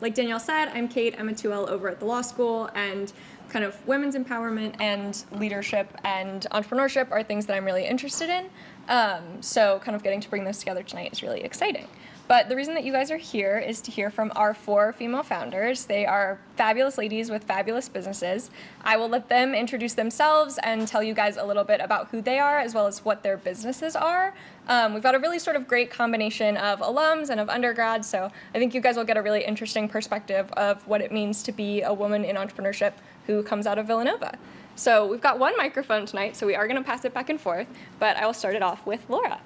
Like Danielle said, I'm Kate. I'm a 2L over at the law school, and kind of women's empowerment and leadership and entrepreneurship are things that I'm really interested in. So kind of getting to bring those together tonight is really exciting. But the reason that you guys are here is to hear from our 4 female founders. They are fabulous ladies with fabulous businesses. I will let them introduce themselves and tell you guys a little bit about who they are as well as what their businesses are. We've got a really sort of great combination of alums and of undergrads, so I think you guys will get a really interesting perspective of what it means to be a woman in entrepreneurship who comes out of Villanova. So we've got one microphone tonight, so we are going to pass it back and forth, but I will start it off with Laura.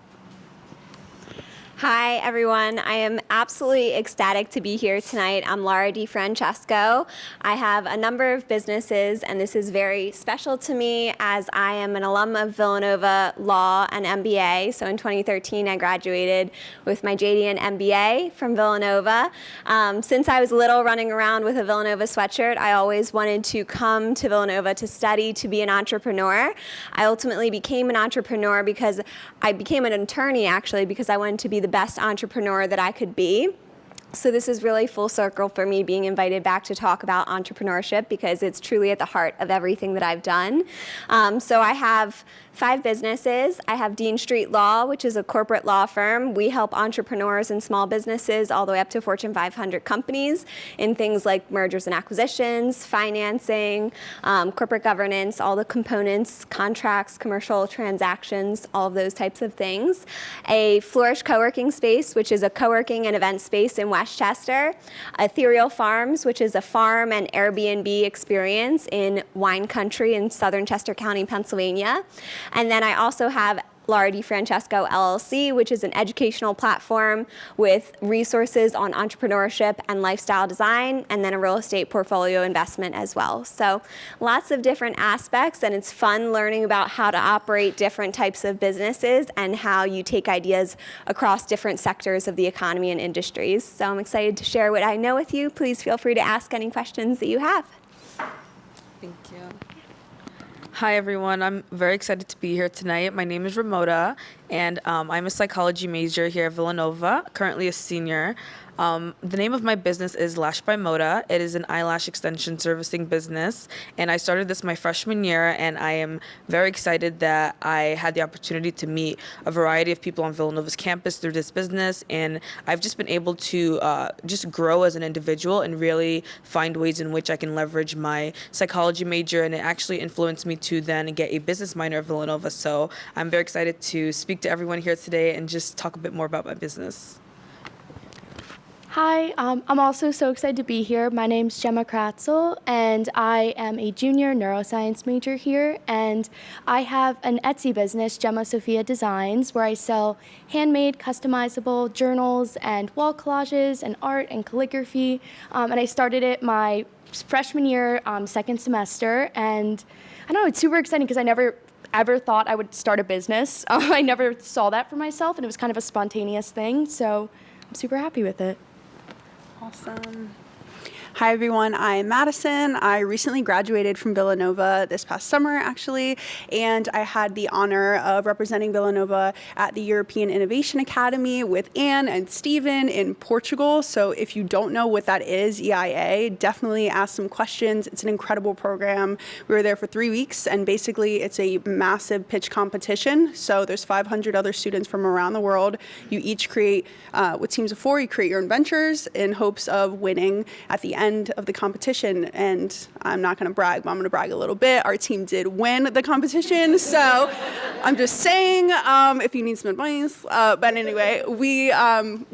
Hi, everyone. I am absolutely ecstatic to be here tonight. I'm Laura DiFrancesco. I have a number of businesses, and this is very special to me as I am an alum of Villanova Law and MBA. So in 2013, I graduated with my JD and MBA from Villanova. Since I was little running around with a Villanova sweatshirt, I always wanted to come to Villanova to study, to be an entrepreneur. I ultimately became an entrepreneur because I became an attorney, actually, because I wanted to be the best entrepreneur that I could be. So this is really full circle for me being invited back to talk about entrepreneurship because it's truly at the heart of everything that I've done. So I have 5 businesses. I have Dean Street Law, which is a corporate law firm. We help entrepreneurs and small businesses all the way up to Fortune 500 companies in things like mergers and acquisitions, financing, corporate governance, all the components, contracts, commercial transactions, all of those types of things. A Flourish co-working space, which is a co-working and event space in Westchester. Ethereal Farms, which is a farm and Airbnb experience in wine country in southern Chester County, Pennsylvania. And then I also have Laura DiFrancesco LLC, which is an educational platform with resources on entrepreneurship and lifestyle design, and then a real estate portfolio investment as well. So lots of different aspects, and it's fun learning about how to operate different types of businesses and how you take ideas across different sectors of the economy and industries. So I'm excited to share what I know with you. Please feel free to ask any questions that you have. Thank you. Hi, everyone. I'm very excited to be here tonight. My name is Ramota, and I'm a psychology major here at Villanova, currently a senior. The name of my business is Lash by Moda. It is an eyelash extension servicing business, and I started this my freshman year, and I am very excited that I had the opportunity to meet a variety of people on Villanova's campus through this business, and I've just been able to just grow as an individual and really find ways in which I can leverage my psychology major, and it actually influenced me to then get a business minor at Villanova. So I'm very excited to speak to everyone here today and just talk a bit more about my business. Hi, I'm also so excited to be here. My name's Gemma Kratzel, and I am a junior neuroscience major here, and I have an Etsy business, Gemma Sophia Designs, where I sell handmade, customizable journals and wall collages and art and calligraphy, and I started it my freshman year, second semester, and I don't know, it's super exciting because I never ever thought I would start a business. I never saw that for myself, and it was kind of a spontaneous thing, so I'm super happy with it. Awesome. Hi, everyone. I'm Madison. I recently graduated from Villanova this past summer, actually, and I had the honor of representing Villanova at the European Innovation Academy with Anne and Stephen in Portugal. So if you don't know what that is, EIA, definitely ask some questions. It's an incredible program. We were there for 3 weeks, and basically it's a massive pitch competition. So there's 500 other students from around the world. You each create, with teams of 4, you create your own ventures in hopes of winning at the end of the competition. And I'm not going to brag, but I'm going to brag a little bit. Our team did win the competition, so I'm just saying, if you need some advice. But anyway, we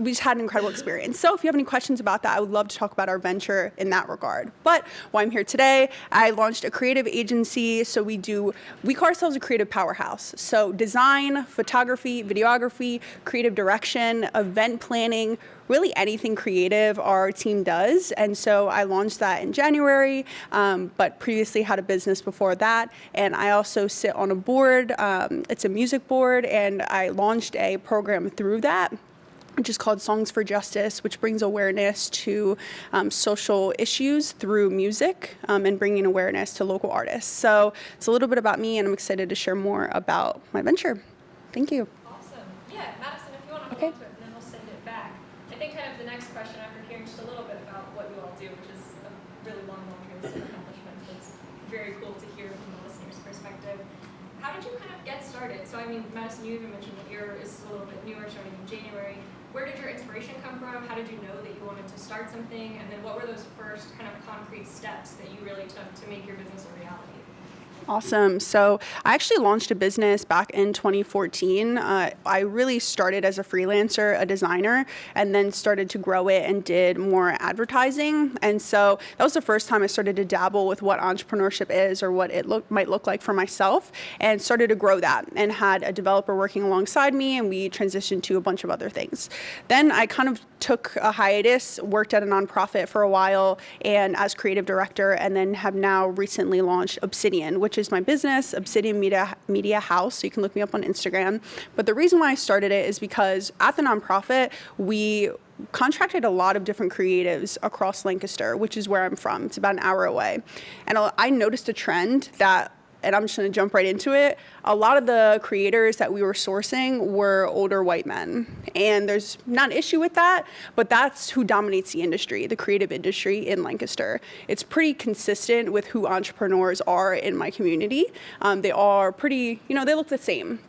just had an incredible experience. So if you have any questions about that, I would love to talk about our venture in that regard. But while I'm here today, I launched a creative agency. So we call ourselves a creative powerhouse. So design, photography, videography, creative direction, event planning, really anything creative our team does. And so I launched that in January, but previously had a business before that. And I also sit on a board. It's a music board, and I launched a program through that, which is called Songs for Justice, which brings awareness to social issues through music and bringing awareness to local artists. So it's a little bit about me, and I'm excited to share more about my venture. Thank you. Awesome. Yeah, Madison, if you want to hold on to it, and then we'll send it back. I think kind of the next question, after hearing just a little bit about what you all do, which is a really long list of accomplishments, that's very cool to hear from the listener's perspective. How did you kind of get started? So I mean, Madison, you even mentioned that your is a little bit newer, starting in January. Where did your inspiration come from? How did you know that you wanted to start something? And then what were those first kind of concrete steps that you really took to make your business a reality? Awesome. So I actually launched a business back in 2014. I really started as a freelancer, a designer, and then started to grow it and did more advertising. And so that was the first time I started to dabble with what entrepreneurship is or what it might look like for myself, and started to grow that and had a developer working alongside me, and we transitioned to a bunch of other things. Then I kind of took a hiatus, worked at a nonprofit for a while and as creative director, and then have now recently launched Obsidian, which is my business, Obsidian Media House. So you can look me up on Instagram. But the reason why I started it is because at the nonprofit, we contracted a lot of different creatives across Lancaster, which is where I'm from. It's about an hour away. And I noticed a trend that, and I'm just going to jump right into it. A lot of the creators that we were sourcing were older white men. And there's not an issue with that, but that's who dominates the industry, the creative industry in Lancaster. It's pretty consistent with who entrepreneurs are in my community. They are pretty, they look the same.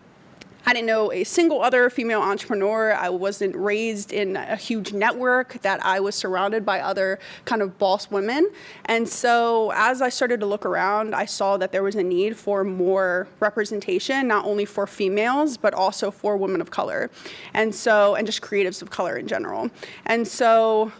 I didn't know a single other female entrepreneur. I wasn't raised in a huge network that I was surrounded by other kind of boss women. And so as I started to look around, I saw that there was a need for more representation, not only for females, but also for women of color. And just creatives of color in general. And so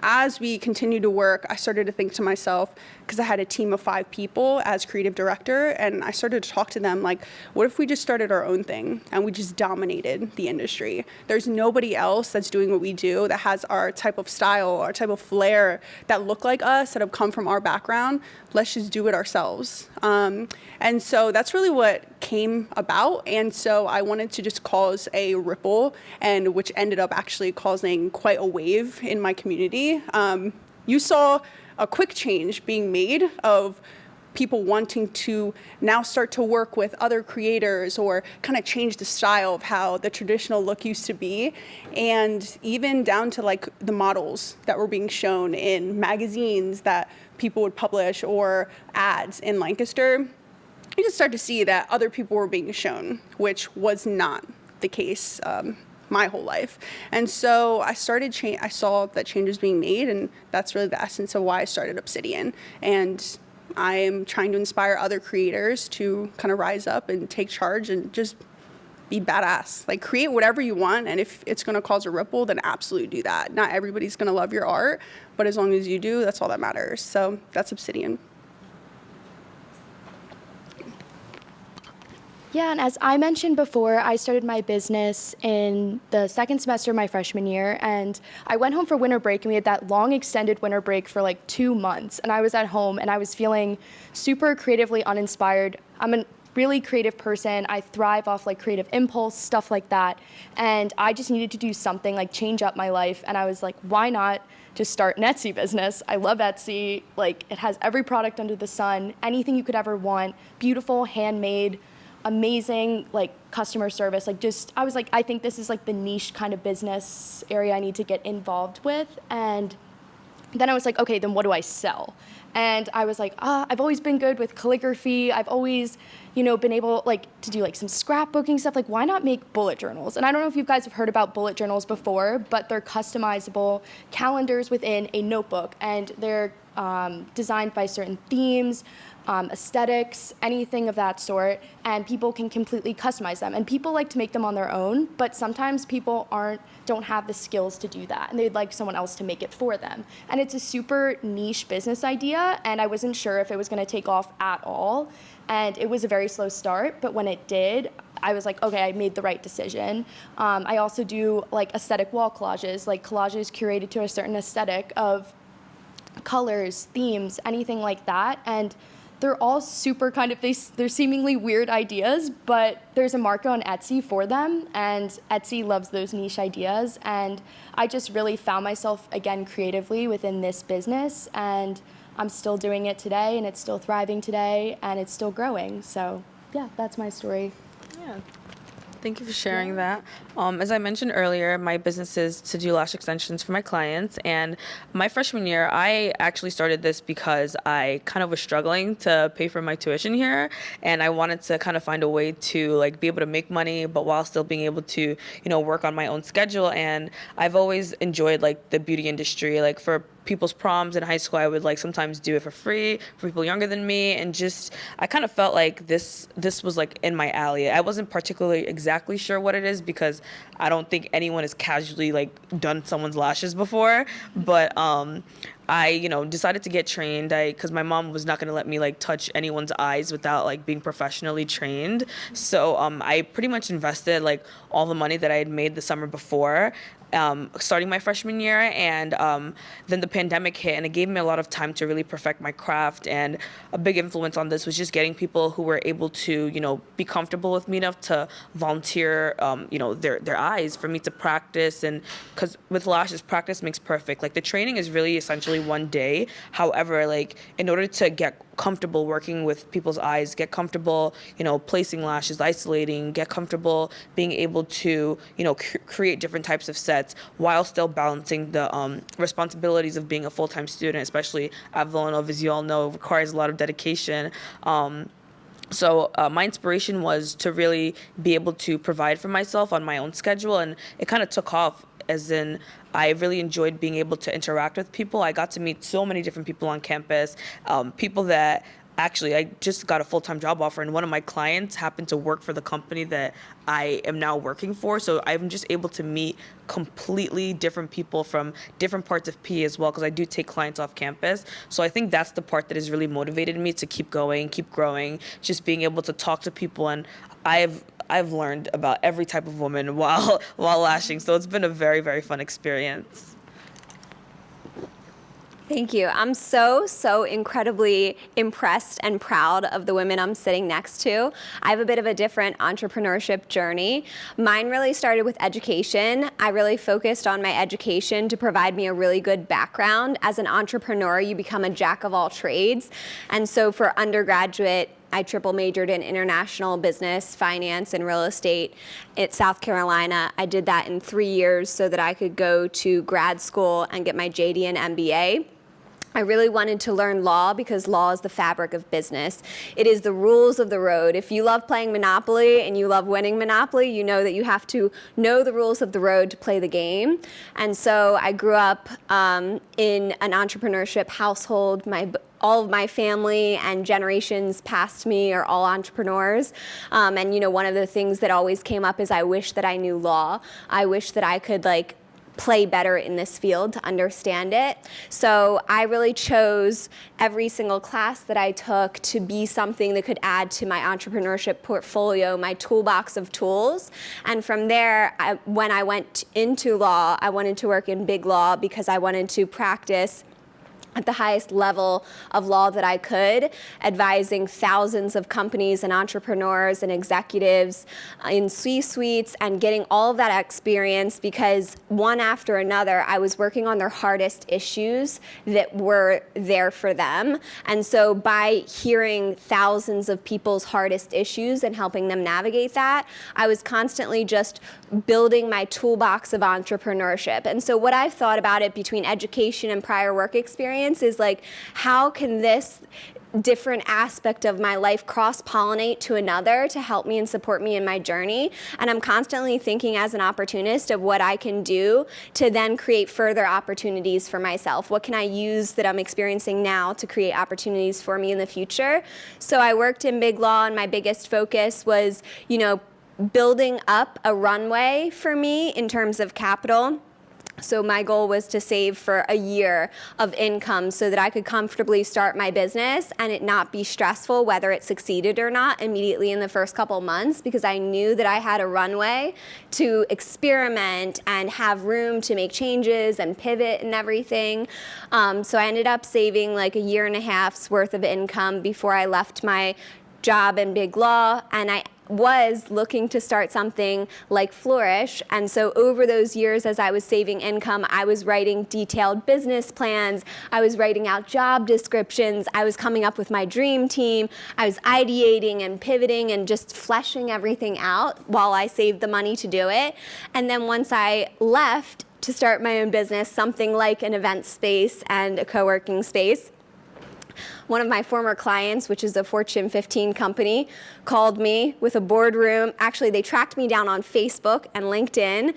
as we continued to work, I started to think to myself, because I had a team of 5 people as creative director, and I started to talk to them like, what if we just started our own thing and we just dominated the industry? There's nobody else that's doing what we do that has our type of style, our type of flair, that look like us, that have come from our background. Let's just do it ourselves. And so that's really what came about. And so I wanted to just cause a ripple, and which ended up actually causing quite a wave in my community. You saw a quick change being made of people wanting to now start to work with other creators or kind of change the style of how the traditional look used to be, and even down to like the models that were being shown in magazines that people would publish or ads in Lancaster. You just start to see that other people were being shown, which was not the case my whole life. And so I saw that changes being made, and that's really the essence of why I started Obsidian. And I am trying to inspire other creators to kind of rise up and take charge and just be badass. Like, create whatever you want, and if it's going to cause a ripple, then absolutely do that. Not everybody's going to love your art, but as long as you do, that's all that matters. So that's Obsidian. Yeah, and as I mentioned before, I started my business in the second semester of my freshman year, and I went home for winter break, and we had that long extended winter break for like 2 months, and I was at home, and I was feeling super creatively uninspired. I'm a really creative person. I thrive off like creative impulse, stuff like that, and I just needed to do something, like change up my life, and I was like, why not just start an Etsy business? I love Etsy. Like, it has every product under the sun, anything you could ever want, beautiful, handmade, amazing like customer service. I was like, I think this is like the niche kind of business area I need to get involved with. And then I was like, okay, then what do I sell? And I was like, I've always been good with calligraphy. I've always, been able like to do like some scrapbooking stuff. Like, why not make bullet journals? And I don't know if you guys have heard about bullet journals before, but they're customizable calendars within a notebook, and they're designed by certain themes, aesthetics, anything of that sort, and people can completely customize them. And people like to make them on their own, but sometimes people don't have the skills to do that, and they'd like someone else to make it for them. And it's a super niche business idea, and I wasn't sure if it was going to take off at all. And it was a very slow start, but when it did, I was like, okay, I made the right decision. I also do like aesthetic wall collages, like collages curated to a certain aesthetic of colors, themes, anything like that. And they're all super they're seemingly weird ideas, but there's a market on Etsy for them, and Etsy loves those niche ideas. And I just really found myself again creatively within this business, and I'm still doing it today, and it's still thriving today, and it's still growing. So yeah, that's my story. Yeah. Thank you for sharing that. As I mentioned earlier, my business is to do lash extensions for my clients. And my freshman year, I actually started this because I kind of was struggling to pay for my tuition here. And I wanted to kind of find a way to like be able to make money, but while still being able to, work on my own schedule. And I've always enjoyed like the beauty industry. Like for people's proms in high school, I would like sometimes do it for free for people younger than me, and just I kind of felt like this was like in my alley. I wasn't particularly exactly sure what it is because I don't think anyone has casually like done someone's lashes before, but I decided to get trained because my mom was not going to let me like touch anyone's eyes without like being professionally trained. So I pretty much invested like all the money that I had made the summer before, starting my freshman year, and then the pandemic hit, and it gave me a lot of time to really perfect my craft. And a big influence on this was just getting people who were able to be comfortable with me enough to volunteer their eyes for me to practice. And because with lashes, practice makes perfect. Like the training is really essentially one day. However, like in order to get comfortable working with people's eyes, get comfortable, placing lashes, isolating, get comfortable being able to, create different types of sets while still balancing the responsibilities of being a full-time student, especially at Villanova, as you all know, requires a lot of dedication. So my inspiration was to really be able to provide for myself on my own schedule, and it kind of took off. As in, I really enjoyed being able to interact with people. I got to meet so many different people on campus, people that actually I just got a full-time job offer, and one of my clients happened to work for the company that I am now working for. So I'm just able to meet completely different people from different parts of PA as well, because I do take clients off campus. So I think that's the part that has really motivated me to keep going, keep growing, just being able to talk to people. And I've learned about every type of woman while lashing. So it's been a very, very fun experience. Thank you. I'm so incredibly impressed and proud of the women I'm sitting next to. I have a bit of a different entrepreneurship journey. Mine really started with education. I really focused on my education to provide me a really good background. As an entrepreneur, you become a jack of all trades. And so for undergraduate, I triple majored in international business, finance, and real estate at South Carolina. I did that in 3 years so that I could go to grad school and get my JD and MBA. I really wanted to learn law because law is the fabric of business. It is the rules of the road. If you love playing Monopoly and you love winning Monopoly, you know that you have to know the rules of the road to play the game. And so I grew up in an entrepreneurship household. All of my family and generations past me are all entrepreneurs. And one of the things that always came up is I wish that I knew law. I wish that I could play better in this field to understand it. So I really chose every single class that I took to be something that could add to my entrepreneurship portfolio, my toolbox of tools. And from there, when I went into law, I wanted to work in big law because I wanted to practice at the highest level of law that I could, advising thousands of companies and entrepreneurs and executives in C-suites and getting all of that experience because one after another, I was working on their hardest issues that were there for them. And so by hearing thousands of people's hardest issues and helping them navigate that, I was constantly just building my toolbox of entrepreneurship. And so what I've thought about it between education and prior work experience is how can this different aspect of my life cross-pollinate to another to help me and support me in my journey. And I'm constantly thinking as an opportunist of what I can do to then create further opportunities for myself. What can I use that I'm experiencing now to create opportunities for me in the future? So I worked in big law, and my biggest focus was, building up a runway for me in terms of capital. So my goal was to save for a year of income so that I could comfortably start my business and it not be stressful whether it succeeded or not immediately in the first couple months, because I knew that I had a runway to experiment and have room to make changes and pivot and everything. So I ended up saving a year and a half's worth of income before I left my job in big law, and I was looking to start something like Flourish. And so over those years, as I was saving income, I was writing detailed business plans. I was writing out job descriptions. I was coming up with my dream team. I was ideating and pivoting and just fleshing everything out while I saved the money to do it. And then once I left to start my own business, something like an event space and a co-working space, one of my former clients, which is a Fortune 15 company, called me with a boardroom. Actually, they tracked me down on Facebook and LinkedIn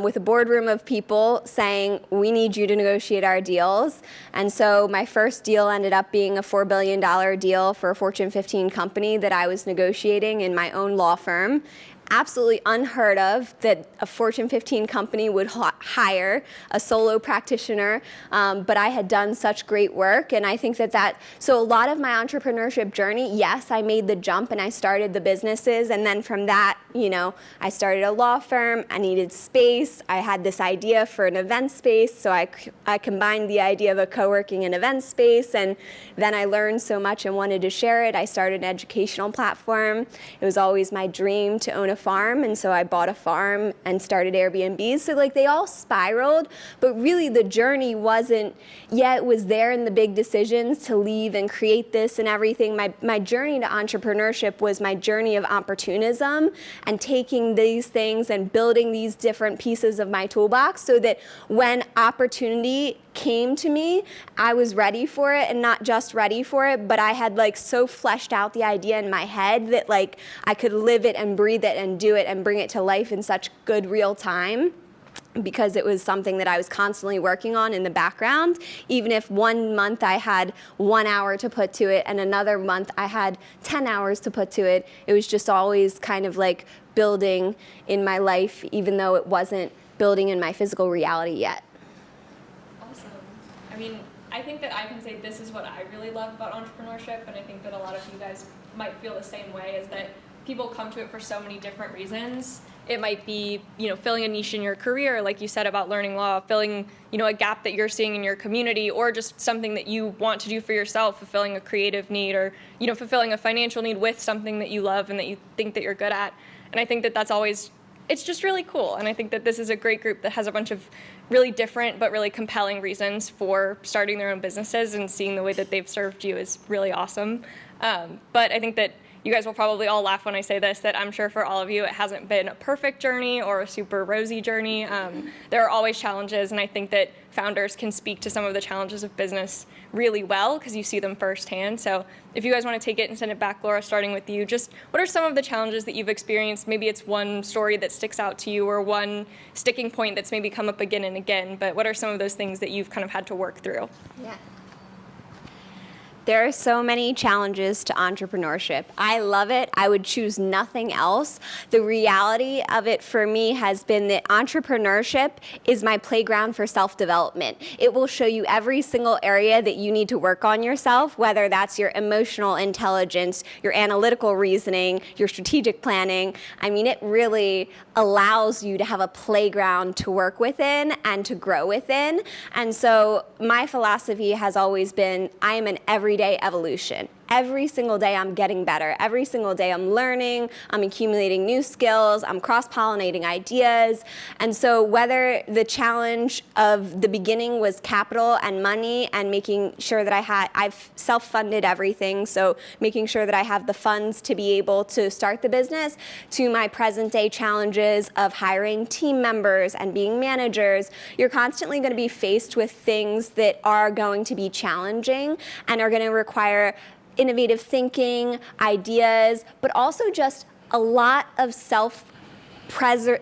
with a boardroom of people saying, we need you to negotiate our deals. And so my first deal ended up being a $4 billion deal for a Fortune 15 company that I was negotiating in my own law firm. Absolutely unheard of that a Fortune 15 company would hire a solo practitioner, but I had done such great work, and I think so a lot of my entrepreneurship journey, yes, I made the jump and I started the businesses, and then from that, I started a law firm, I needed space, I had this idea for an event space, so I combined the idea of a co-working and event space, and then I learned so much and wanted to share it. I started an educational platform. It was always my dream to own a farm, and so I bought a farm and started Airbnbs. So they all spiraled, but really the journey wasn't, it was there in the big decisions to leave and create this and everything. My journey to entrepreneurship was my journey of opportunism and taking these things and building these different pieces of my toolbox so that when opportunity came to me, I was ready for it, and not just ready for it, but I had so fleshed out the idea in my head that I could live it and breathe it and do it and bring it to life in such good real time, because it was something that I was constantly working on in the background. Even if one month I had 1 hour to put to it and another month I had 10 hours to put to it, it was just always kind of building in my life, even though it wasn't building in my physical reality yet. I think that I can say this is what I really love about entrepreneurship, and I think that a lot of you guys might feel the same way, is that people come to it for so many different reasons. It might be, filling a niche in your career, like you said about learning law, filling, a gap that you're seeing in your community, or just something that you want to do for yourself, fulfilling a creative need, or, fulfilling a financial need with something that you love and that you think that you're good at. And I think that that's always, it's just really cool. And I think that this is a great group that has a bunch of really different but really compelling reasons for starting their own businesses, and seeing the way that they've served you is really awesome. But I think that you guys will probably all laugh when I say this, that I'm sure for all of you it hasn't been a perfect journey or a super rosy journey. There are always challenges, and I think that founders can speak to some of the challenges of business really well because you see them firsthand. So if you guys want to take it and send it back, Laura, starting with you, just what are some of the challenges that you've experienced? Maybe it's one story that sticks out to you or one sticking point that's maybe come up again and again, but what are some of those things that you've kind of had to work through? Yeah. There are so many challenges to entrepreneurship. I love it. I would choose nothing else. The reality of it for me has been that entrepreneurship is my playground for self-development. It will show you every single area that you need to work on yourself, whether that's your emotional intelligence, your analytical reasoning, your strategic planning. It really allows you to have a playground to work within and to grow within. And so my philosophy has always been, I am an everyday evolution. Every single day I'm getting better. Every single day I'm learning, I'm accumulating new skills, I'm cross-pollinating ideas. And so whether the challenge of the beginning was capital and money and making sure that I've self-funded everything, so making sure that I have the funds to be able to start the business, to my present day challenges of hiring team members and being managers, you're constantly going to be faced with things that are going to be challenging and are going to require innovative thinking, ideas, but also just a lot of self-presence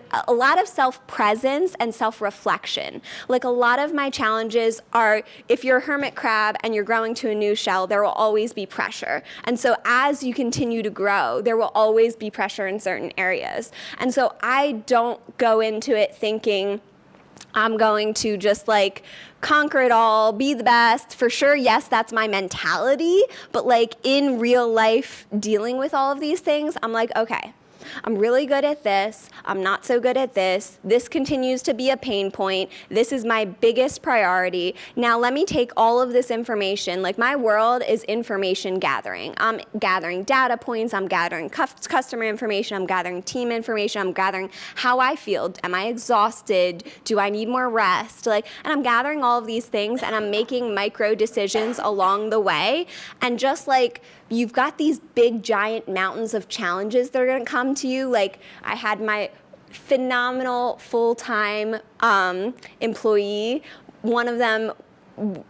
and self-reflection. A lot of my challenges are, if you're a hermit crab and you're growing to a new shell, there will always be pressure. And so as you continue to grow, there will always be pressure in certain areas. And so I don't go into it thinking, I'm going to just conquer it all, be the best. For sure, yes, that's my mentality. But in real life, dealing with all of these things, I'm okay, I'm really good at this. I'm not so good at this. This continues to be a pain point. This is my biggest priority. Now let me take all of this information. Like, my world is information gathering. I'm gathering data points. I'm gathering customer information. I'm gathering team information. I'm gathering how I feel. Am I exhausted? Do I need more rest? And I'm gathering all of these things, and I'm making micro decisions along the way. And just like you've got these big giant mountains of challenges that are going to come to you. Like, I had my phenomenal full-time employee. One of them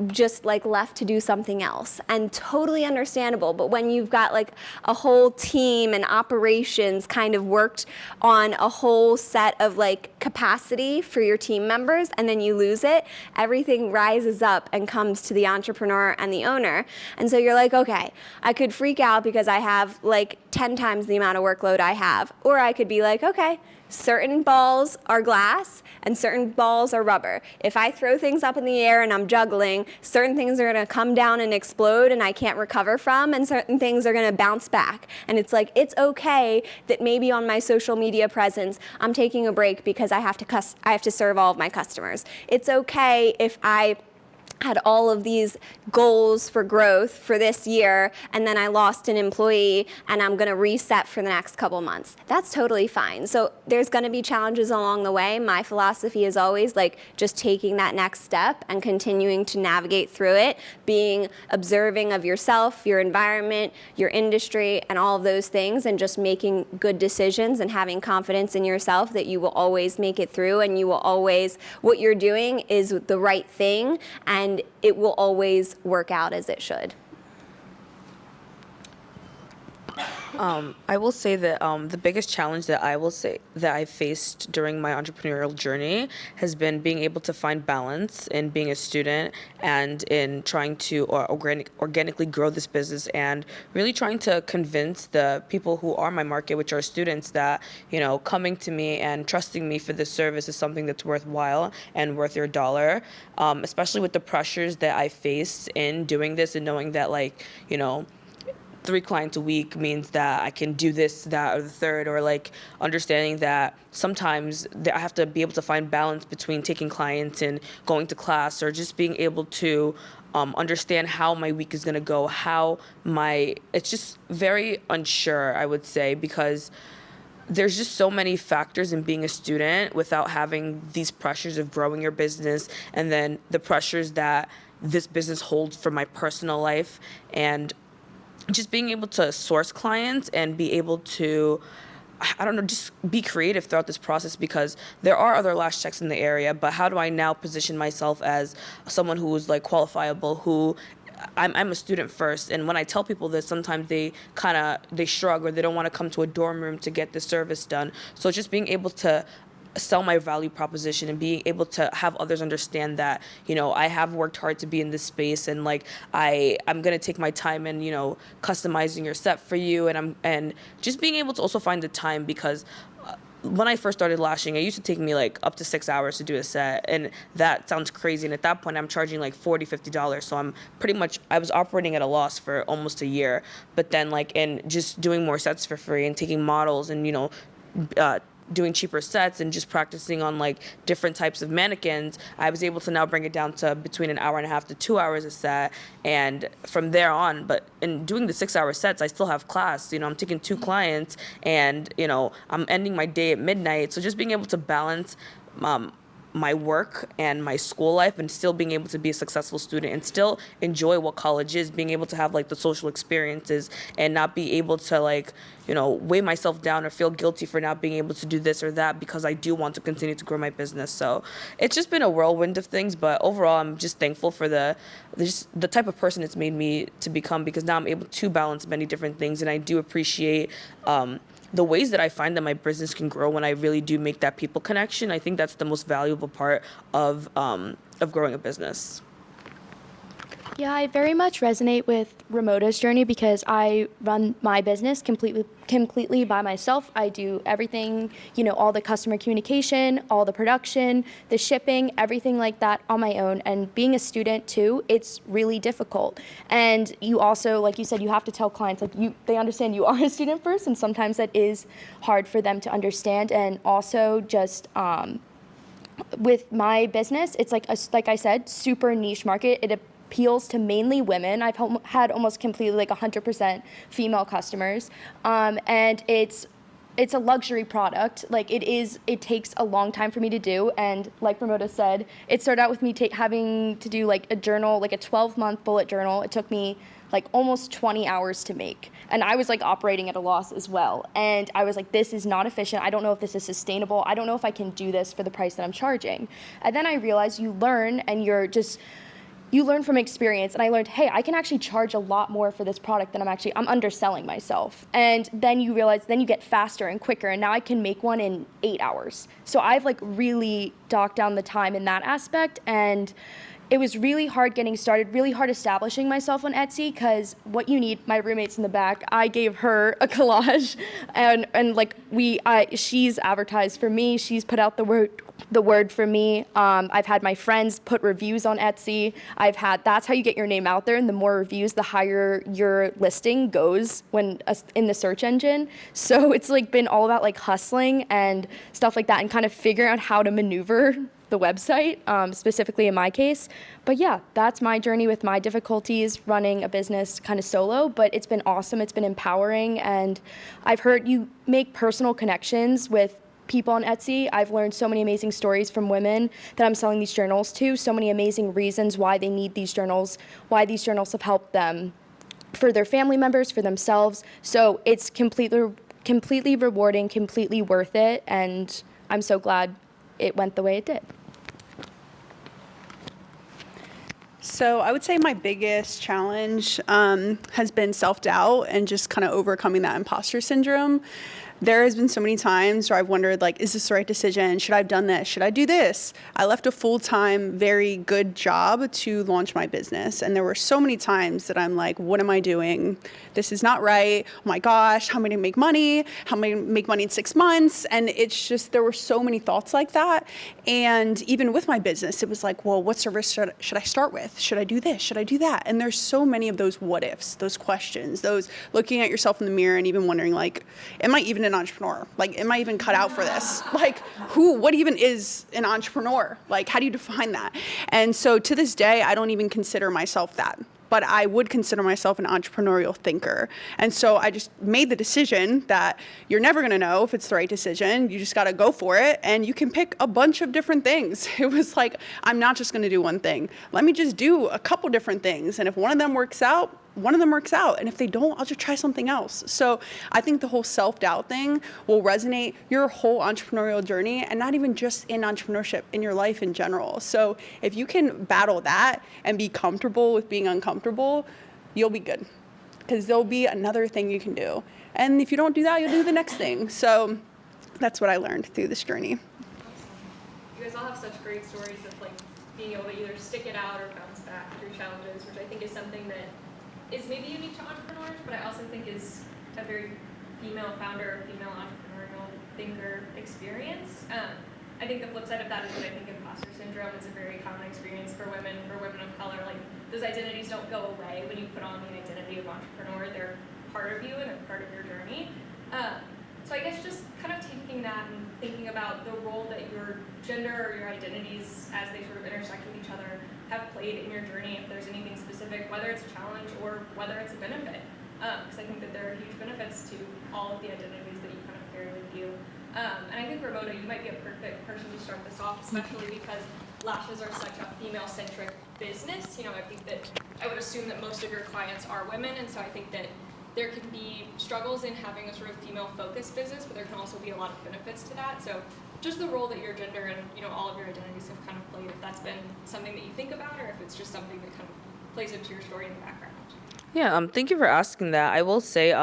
just left to do something else, and totally understandable. But when you've got a whole team and operations kind of worked on a whole set of capacity for your team members, and then you lose it, everything rises up and comes to the entrepreneur and the owner. And so you're like, okay, I could freak out because I have 10 times the amount of workload I have, or I could be like, okay, certain balls are glass and certain balls are rubber. If I throw things up in the air and I'm juggling, certain things are going to come down and explode and I can't recover from, and certain things are going to bounce back. And it's it's okay that maybe on my social media presence, I'm taking a break because I have to serve all of my customers. It's okay if I had all of these goals for growth for this year, and then I lost an employee, and I'm going to reset for the next couple months. That's totally fine. So there's going to be challenges along the way. My philosophy is always just taking that next step and continuing to navigate through it, being observing of yourself, your environment, your industry, and all of those things, and just making good decisions and having confidence in yourself that you will always make it through, and you will always, what you're doing is the right thing, and it will always work out as it should. I will say that the biggest challenge that I faced during my entrepreneurial journey has been being able to find balance in being a student and in trying to organically grow this business, and really trying to convince the people who are my market, which are students, that coming to me and trusting me for this service is something that's worthwhile and worth your dollar. Especially with the pressures that I faced in doing this, and knowing that 3 clients a week means that I can do this, that, or the third, or understanding that sometimes I have to be able to find balance between taking clients and going to class, or just being able to understand how my week is going to go, it's just very unsure, I would say, because there's just so many factors in being a student without having these pressures of growing your business, and then the pressures that this business holds for my personal life, and just being able to source clients and be able to, just be creative throughout this process, because there are other lash techs in the area, but how do I now position myself as someone who is qualifiable, who I'm a student first. And when I tell people this, sometimes they shrug, or they don't want to come to a dorm room to get the service done. So just being able to sell my value proposition and being able to have others understand that, I have worked hard to be in this space, and I'm going to take my time in, customizing your set for you, and just being able to also find the time, because when I first started lashing, it used to take me up to 6 hours to do a set, and that sounds crazy. And at that point, I'm charging $40, $50. So I was operating at a loss for almost a year. But then in just doing more sets for free and taking models and, doing cheaper sets and just practicing on different types of mannequins, I was able to now bring it down to between an hour and a half to 2 hours a set. And from there on, but in doing the 6-hour sets, I still have class. I'm taking 2 clients, and I'm ending my day at midnight. So just being able to balance my work and my school life, and still being able to be a successful student and still enjoy what college is, being able to have the social experiences, and not be able to weigh myself down or feel guilty for not being able to do this or that, because I do want to continue to grow my business. So it's just been a whirlwind of things, but overall I'm just thankful for the type of person it's made me to become, because now I'm able to balance many different things, and I do appreciate the ways that I find that my business can grow when I really do make that people connection. I think that's the most valuable part of growing a business. Yeah, I very much resonate with Ramoda's journey because I run my business completely by myself. I do everything, all the customer communication, all the production, the shipping, everything like that on my own. And being a student too, it's really difficult. And you also, like you said, you have to tell clients, they understand you are a student first, and sometimes that is hard for them to understand. And also just with my business, it's like I said, super niche market. It appeals to mainly women. I've had almost completely 100% female customers, and it's a luxury product. It takes a long time for me to do, and like Ramoda said, it started out with me having to do a journal, a 12-month bullet journal. It took me almost 20 hours to make, and I was operating at a loss as well. And I was this is not efficient. I don't know if this is sustainable. I don't know if I can do this for the price that I'm charging. And then I realized you learn, and you learn from experience. And I learned, hey, I can actually charge a lot more for this product than I'm underselling myself. And then you realize, then you get faster and quicker, and now I can make one in 8 hours. So I've really docked down the time in that aspect, and it was really hard getting started, really hard establishing myself on Etsy, because what you need, my roommate's in the back, I gave her a collage, and she's advertised for me, she's put out the word for me. I've had my friends put reviews on Etsy. That's how you get your name out there, and the more reviews, the higher your listing goes in the search engine. So it's been all about hustling and stuff like that, and kind of figuring out how to maneuver the website, specifically in my case. But yeah, that's my journey with my difficulties running a business kind of solo, but it's been awesome. It's been empowering, and I've heard you make personal connections with people on Etsy. I've learned so many amazing stories from women that I'm selling these journals to, so many amazing reasons why they need these journals, why these journals have helped them, for their family members, for themselves. So it's completely rewarding, completely worth it, and I'm so glad it went the way it did. So I would say my biggest challenge has been self-doubt and just kind of overcoming that imposter syndrome. There has been so many times where I've wondered, is this the right decision? Should I have done this? Should I do this? I left a full-time, very good job to launch my business. And there were so many times that I'm like, what am I doing? This is not right. Oh my gosh, how am I gonna make money? How am I gonna make money in 6 months? And it's just, there were so many thoughts like that. And even with my business, it was well, what service should I start with? Should I do this? Should I do that? And there's so many of those what ifs, those questions, those looking at yourself in the mirror and even wondering am I even an entrepreneur? Am I even cut out for this? What even is an entrepreneur? How do you define that? And so to this day, I don't even consider myself that, but I would consider myself an entrepreneurial thinker. And so I just made the decision that you're never gonna know if it's the right decision. You just gotta go for it, and you can pick a bunch of different things. It was I'm not just gonna do one thing. Let me just do a couple different things. And if one of them works out, one of them works out. And if they don't, I'll just try something else. So I think the whole self-doubt thing will resonate your whole entrepreneurial journey, and not even just in entrepreneurship, in your life in general. So if you can battle that and be comfortable with being uncomfortable, you'll be good, because there'll be another thing you can do. And if you don't do that, you'll do the next thing. So that's what I learned through this journey. You guys all have such great stories of being able to either stick it out or bounce back through challenges, which I think is something that is maybe unique to entrepreneurs, but I also think is a very female founder, female entrepreneurial thinker experience. I think the flip side of that is that I think imposter syndrome is a very common experience for women of color. Those identities don't go away when you put on the identity of entrepreneur. They're part of you and they're part of your journey. So I guess just kind of taking that and thinking about the role that your gender or your identities, as they sort of intersect with each other, have played in your journey, if there's anything specific, whether it's a challenge or whether it's a benefit. Because I think that there are huge benefits to all of the identities that you kind of carry with you. And I think, Ramoda, you might be a perfect person to start this off, especially because lashes are such a female-centric business. I think that I would assume that most of your clients are women, and so I think that there can be struggles in having a sort of female-focused business, but there can also be a lot of benefits to that. So just the role that your gender and all of your identities have kind of played, if that's been something that you think about, or if it's just something that kind of plays into your story in the background. Yeah, thank you for asking that. I will say,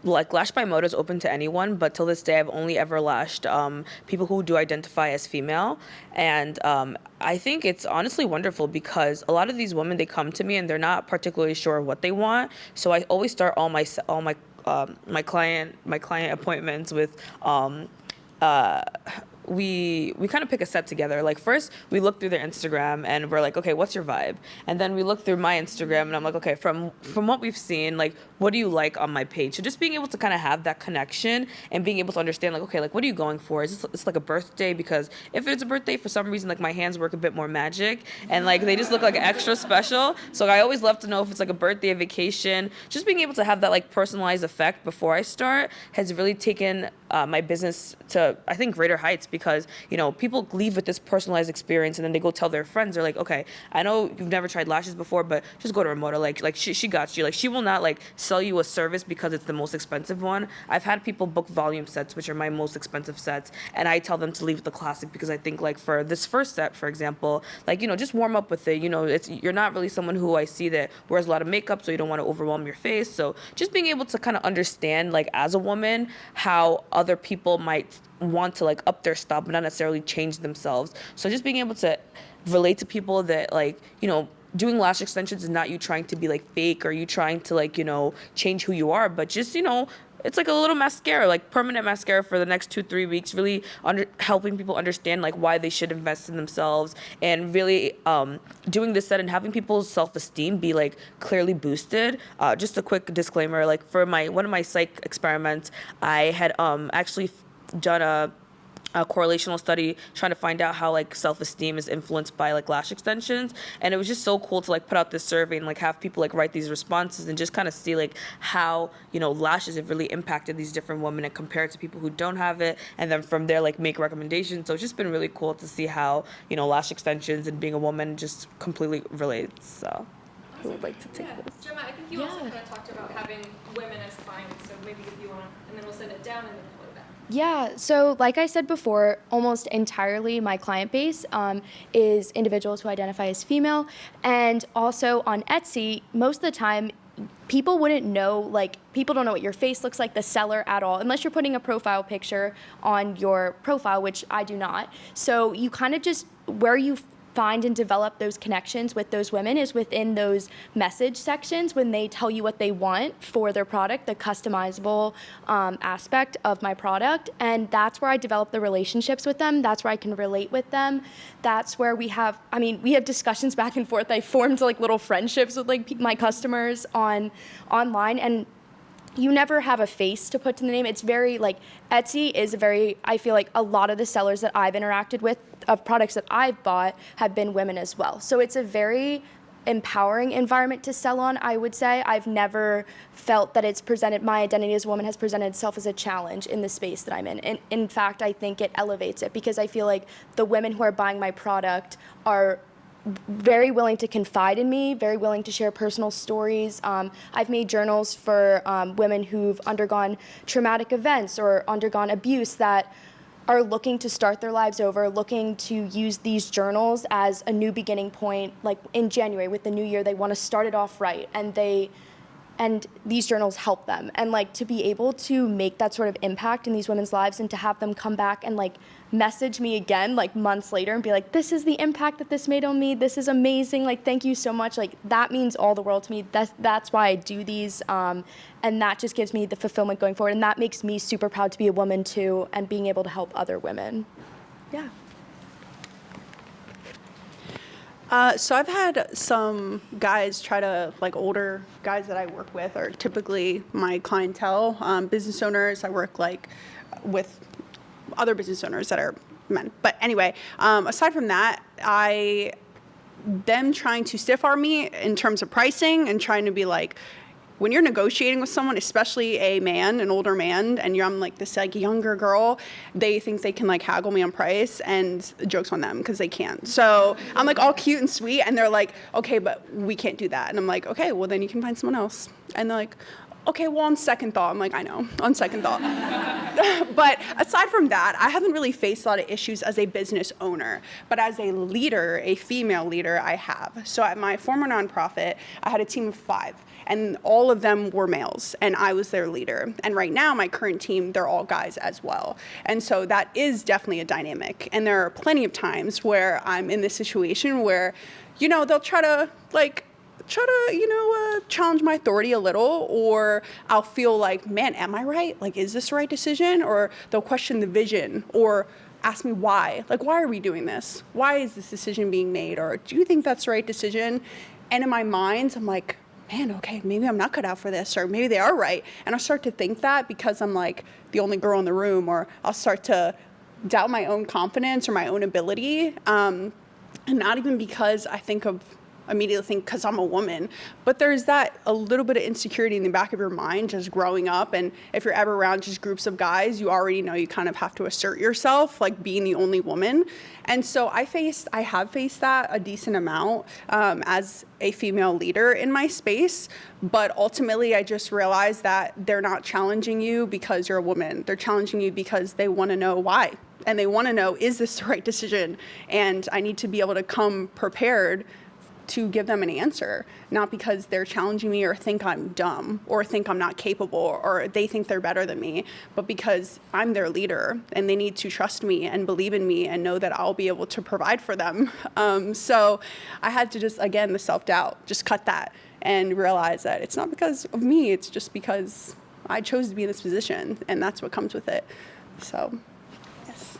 like Lash by Moda is open to anyone, but till this day, I've only ever lashed people who do identify as female, and I think it's honestly wonderful because a lot of these women, they come to me and they're not particularly sure what they want. So I always start my client appointments with we kind of pick a set together. Like first we look through their Instagram and we're like, okay, what's your vibe? And then we look through my Instagram and I'm like, okay, from what we've seen, like what do you like on my page? So just being able to kind of have that connection and being able to understand like, okay, like what are you going for? Is this it's like a birthday? Because if it's a birthday, for some reason, like my hands work a bit more magic and like they just look like extra special. So I always love to know if it's like a birthday, a vacation. Just being able to have that like personalized effect before I start has really taken my business to, I think, greater heights, because, you know, people leave with this personalized experience and then they go tell their friends. They're like, okay, I know you've never tried lashes before, but just go to Ramona. Like she got you. Like she will not like sell you a service because it's the most expensive one. I've had people book volume sets, which are my most expensive sets, and I tell them to leave with the classic because I think like for this first set, for example, like, you know, just warm up with it. You know, you're not really someone who I see that wears a lot of makeup, so you don't want to overwhelm your face. So just being able to kind of understand, like as a woman, how other people might want to like up their stuff but not necessarily change themselves. So just being able to relate to people that, like, you know, doing lash extensions is not you trying to be like fake or you trying to like, you know, change who you are, but just, you know, it's like a little mascara, like permanent mascara for the next 2-3 weeks, really helping people understand like why they should invest in themselves, and really doing this set and having people's self-esteem be like clearly boosted. Just a quick disclaimer, like for one of my psych experiments, I had actually done a correlational study trying to find out how like self-esteem is influenced by like lash extensions, and it was just so cool to like put out this survey and like have people like write these responses and just kind of see like how, you know, lashes have really impacted these different women and compare it to people who don't have it, and then from there like make recommendations. So it's just been really cool to see how, you know, lash extensions and being a woman just completely relates. So who would like to take this? Gemma, I think you also kind of talked about having women as clients, so maybe if you want, and then we'll send it down and then pull it back. Yeah, so like I said before, almost entirely my client base is individuals who identify as female. And also on Etsy, most of the time, people wouldn't know, like, people don't know what your face looks like, the seller at all, unless you're putting a profile picture on your profile, which I do not. So you kind of just, where you find and develop those connections with those women is within those message sections when they tell you what they want for their product, the customizable aspect of my product. And that's where I develop the relationships with them. That's where I can relate with them. That's where we have discussions back and forth. I formed like little friendships with like my customers online, and you never have a face to put to the name. It's very like, Etsy is I feel like a lot of the sellers that I've interacted with of products that I've bought have been women as well. So it's a very empowering environment to sell on, I would say. I've never felt that my identity as a woman has presented itself as a challenge in the space that I'm in. And in fact, I think it elevates it, because I feel like the women who are buying my product are very willing to confide in me, very willing to share personal stories. I've made journals for women who've undergone traumatic events or undergone abuse that are looking to start their lives over, looking to use these journals as a new beginning point. Like in January with the new year, they want to start it off right, and these journals help them. And like to be able to make that sort of impact in these women's lives and to have them come back and like message me again like months later and be like, this is the impact that this made on me, this is amazing, like thank you so much, like that means all the world to me. That's why I do these, and that just gives me the fulfillment going forward, and that makes me super proud to be a woman too, and being able to help other women. Yeah. So I've had some guys like older guys that I work with are typically my clientele, business owners. I work like with other business owners that are men. But anyway, aside from that, them trying to stiff arm me in terms of pricing and trying to be like, when you're negotiating with someone, especially a man, an older man, and I'm like this like younger girl, they think they can like haggle me on price, and the joke's on them because they can't. So I'm like all cute and sweet, and they're like, okay, but we can't do that. And I'm like, okay, well then you can find someone else. And they're like, okay, well, on second thought, I'm like, I know, on second thought. But aside from that, I haven't really faced a lot of issues as a business owner. But as a leader, a female leader, I have. So at my former nonprofit, I had a team of 5. And all of them were males, and I was their leader. And right now, my current team, they're all guys as well. And so that is definitely a dynamic. And there are plenty of times where I'm in this situation where, they'll try to, challenge my authority a little, or I'll feel like, man, am I right? Like, is this the right decision? Or they'll question the vision, or ask me why. Like, why are we doing this? Why is this decision being made? Or do you think that's the right decision? And in my mind, I'm like, man, okay, maybe I'm not cut out for this, or maybe they are right. And I'll start to think that because I'm like the only girl in the room, or I'll start to doubt my own confidence or my own ability. And not even because immediately think because I'm a woman, but there's that a little bit of insecurity in the back of your mind just growing up. And if you're ever around just groups of guys, you already know you kind of have to assert yourself, like being the only woman. And so I have faced that a decent amount as a female leader in my space. But ultimately, I just realized that they're not challenging you because you're a woman. They're challenging you because they want to know why. And they want to know, is this the right decision? And I need to be able to come prepared to give them an answer, not because they're challenging me or think I'm dumb or think I'm not capable or they think they're better than me, but because I'm their leader and they need to trust me and believe in me and know that I'll be able to provide for them. So I had to just, again, the self-doubt, just cut that and realize that it's not because of me, it's just because I chose to be in this position, and that's what comes with it. So, yes.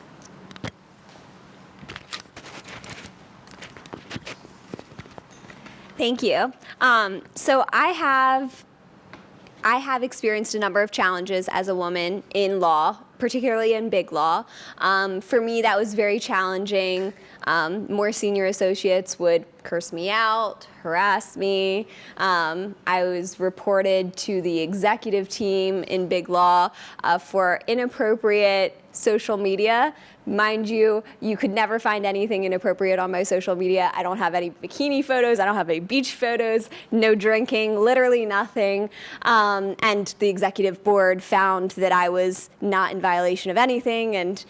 Thank you. So I have experienced a number of challenges as a woman in law, particularly in big law. For me, that was very challenging. More senior associates would curse me out, harass me. I was reported to the executive team in big law for inappropriate social media. Mind you, you could never find anything inappropriate on my social media. I don't have any bikini photos. I don't have any beach photos, no drinking, literally nothing. And the executive board found that I was not in violation of anything, and,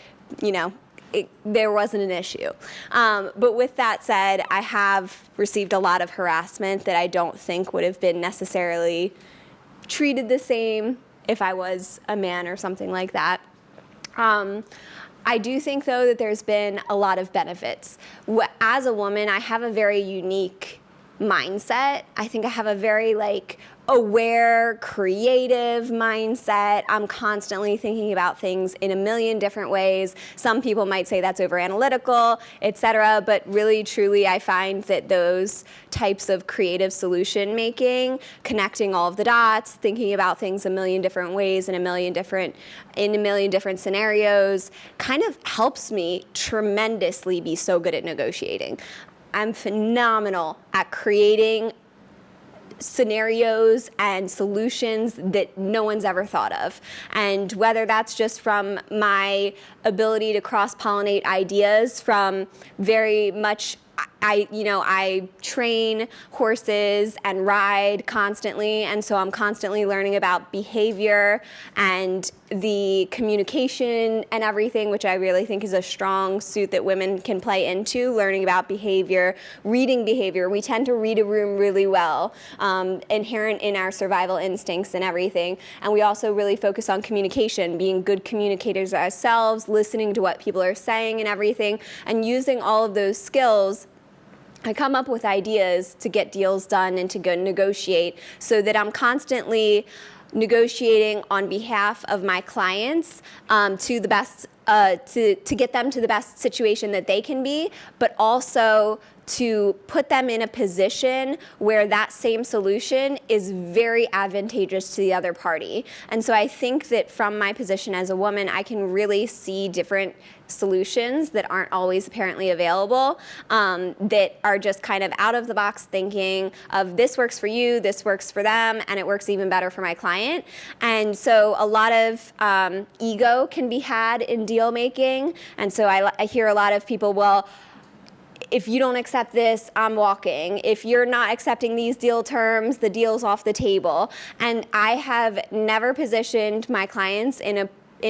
there wasn't an issue. But with that said, I have received a lot of harassment that I don't think would have been necessarily treated the same if I was a man or something like that. I do think, though, that there's been a lot of benefits. As a woman, I have a very unique mindset. I think I have a very, aware, creative mindset. I'm constantly thinking about things in a million different ways. Some people might say that's over analytical, etc. But really, truly, I find that those types of creative solution making, connecting all of the dots, thinking about things a million different ways in a million different scenarios, kind of helps me tremendously be so good at negotiating. I'm phenomenal at creating scenarios and solutions that no one's ever thought of. And whether that's just from my ability to cross-pollinate ideas from very much, I train horses and ride constantly, and so I'm constantly learning about behavior and the communication and everything, which I really think is a strong suit that women can play into, learning about behavior, reading behavior. We tend to read a room really well, inherent in our survival instincts and everything. And we also really focus on communication, being good communicators ourselves, listening to what people are saying and everything, and using all of those skills. I come up with ideas to get deals done and to go negotiate, so that I'm constantly negotiating on behalf of my clients to the best, to get them to the best situation that they can be, but also to put them in a position where that same solution is very advantageous to the other party. And so I think that from my position as a woman, I can really see different solutions that aren't always apparently available, that are just kind of out of the box thinking of this works for you, this works for them, and it works even better for my client. And so a lot of ego can be had in deal making. And so I hear a lot of people, well, if you don't accept this, I'm walking. If you're not accepting these deal terms, the deal's off the table. And I have never positioned my clients in